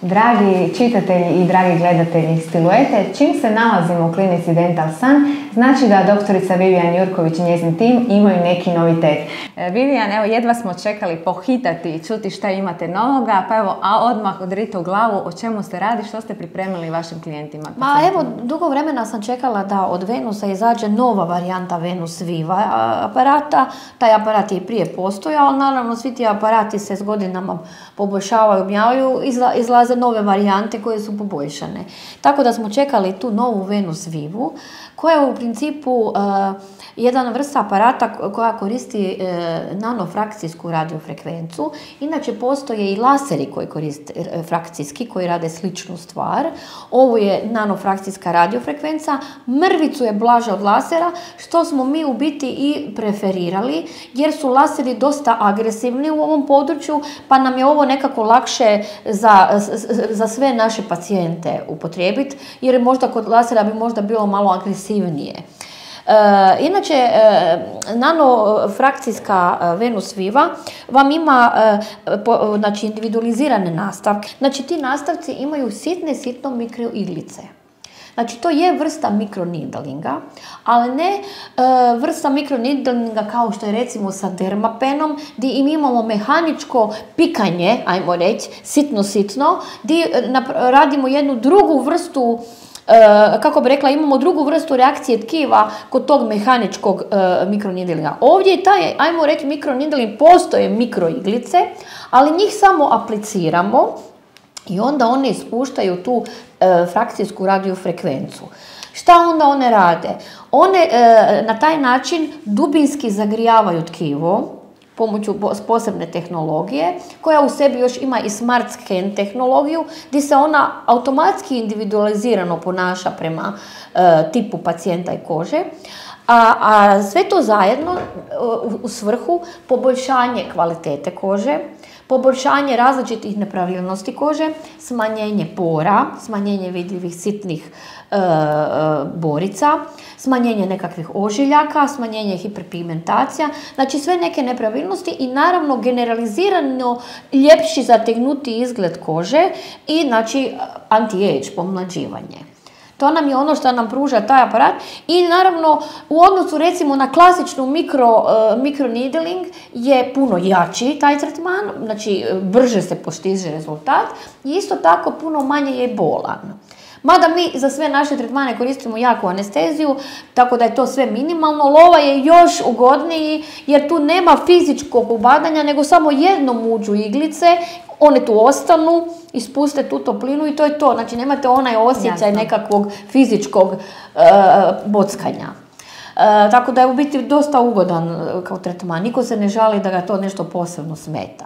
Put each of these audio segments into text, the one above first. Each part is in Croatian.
Dragi čitatelji i dragi gledatelji Stiluete, čim se nalazimo u klinici Dental Sun, znači da doktorica Vivian Jurković i njezin tim imaju neki novitet. Vivian, evo jedva smo čekali pohitati i čuti šta imate novoga, pa evo odmah odrite u glavu o čemu se radi, što ste pripremili vašim klijentima. Evo, dugo vremena sam čekala da od Venusa izađe nova varijanta Venus Viva aparata. Taj aparat je i prije postojao, ali naravno svi ti aparati se s godinama poboljšavaju, obnavljaju, izlaze nove varijante koje su poboljšane. Tako da smo čekali tu novu Venus Vivu, koja je u principu jedan vrsta aparata koja koristi nanofrakcijsku radiofrekvencu. Inače postoje i laseri koji koriste frakcijski, koji rade sličnu stvar. Ovo je nanofrakcijska radiofrekvenca, mrvicu je blaža od lasera, što smo mi u biti i preferirali, jer su laseri dosta agresivni u ovom području, pa nam je ovo nekako lakše za sve naše pacijente upotrijebiti, jer možda kod lasera bi možda bilo malo agresivnije. Inače, nanofrakcijska Venus Viva vam ima znači, individualizirane nastavke. Znači, ti nastavci imaju sitno mikroiglice. Znači, to je vrsta mikronidalinga, ali ne vrsta mikronidalinga kao što je recimo sa dermapenom, gdje im imamo mehaničko pikanje, ajmo reći, sitno, gdje radimo jednu drugu vrstu, kako bi rekla, imamo drugu vrstu reakcije tkiva kod tog mehaničkog mikronidalinga. Ovdje je taj, ajmo reći, mikronidaling, postoje mikroiglice, ali njih samo apliciramo i onda one ispuštaju tu frakcijsku radiofrekvencu. Šta onda one rade? One na taj način dubinski zagrijavaju tkivo pomoću posebne tehnologije, koja u sebi još ima i smart scan tehnologiju, gdje se ona automatski individualizirano ponaša prema tipu pacijenta i kože, a sve to zajedno u svrhu poboljšanje kvalitete kože, poboljšanje različitih nepravilnosti kože, smanjenje pora, smanjenje vidljivih sitnih borica, smanjenje nekakvih ožiljaka, smanjenje hiperpigmentacija, znači sve neke nepravilnosti i naravno generalizirano ljepši zategnuti izgled kože i znači anti-age, pomlađivanje. To nam je ono što nam pruža taj aparat i naravno u odnosu recimo na klasičnu mikronidaling je puno jači taj tretman, znači brže se postiže rezultat i isto tako puno manje je bolan. Mada mi za sve naše tretmane koristimo jaku anesteziju, tako da je to sve minimalno. Lova je još ugodniji jer tu nema fizičkog ubadanja, nego samo jednom uđu iglice, one tu ostanu, ispuste tu toplinu i to je to. Znači nemate onaj osjećaj nekakvog fizičkog bockanja. Tako da je u biti dosta ugodan kao tretman. Niko se ne žali da ga to nešto posebno smeta.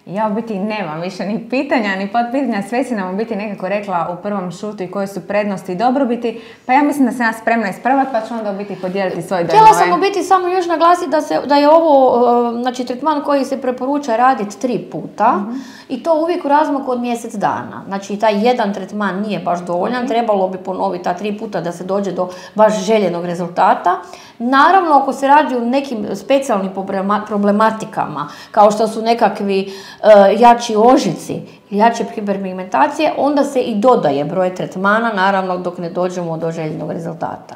Ja u biti nemam više ni pitanja, ni potpitanja, sve si nam u biti nekako rekla u prvom šutu i koje su prednosti i dobrobiti, pa ja mislim da sam ja spremna isprvati, pa ću onda u biti podijeliti svoj dojmove. Htjela sam u biti samo još naglasiti da je ovo znači, tretman koji se preporuča raditi 3 puta i to uvijek u razmaku od mjesec dana. Znači taj jedan tretman nije baš dovoljan, trebalo bi ponoviti ta 3 puta da se dođe do baš željenog rezultata. Naravno, ako se radi o nekim specijalnim problematikama, kao što su nekakvi jači ožiljci, jače hiperpigmentacije, onda se i dodaje broj tretmana, naravno dok ne dođemo do željenog rezultata.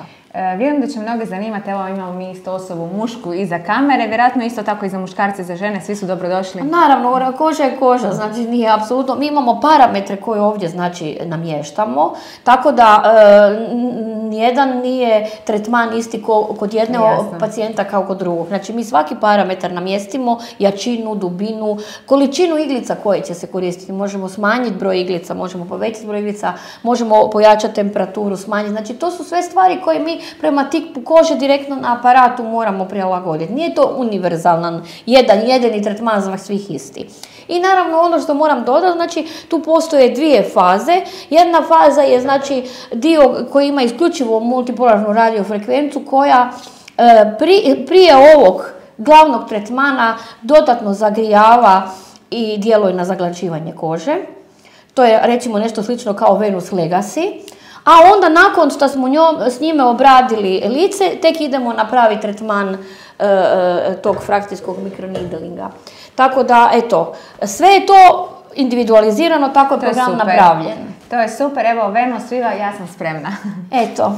Vjerujem da će mnoge zanimati, evo imamo mi isto osobu mušku iza kamere, vjerojatno isto tako i za muškarce i za žene, svi su dobrodošli. Naravno, koža je koža, znači nije apsolutno, mi imamo parametre koje ovdje znači namještamo, tako da nijedan nije tretman isti kod jedne pacijenta kao kod drugog. Znači mi svaki parametar namjestimo, jačinu, dubinu, količinu iglica koje će se koristiti, možemo smanjiti broj iglica, možemo povećati broj iglica, možemo pojačati temperaturu, smanjiti, znači to su sve stvari koje mi prema tipu kože direktno na aparatu moramo prilagoditi. Nije to univerzalan, jedini tretman za svih isti. I naravno ono što moram dodati, znači tu postoje 2 faze. Jedna faza je znači dio koji ima isključivo multipolarnu radiofrekvencu koja prije ovog glavnog tretmana dodatno zagrijava i djeluje na zaglađivanje kože. To je recimo nešto slično kao Venus Legacy. A onda nakon što smo s njime obradili lice, tek idemo napraviti tretman tog frakcijskog mikronidalinga. Tako da, eto, sve je to individualizirano, tako je program napravljen. To je super, evo Vemo Sviva, ja sam spremna. Eto.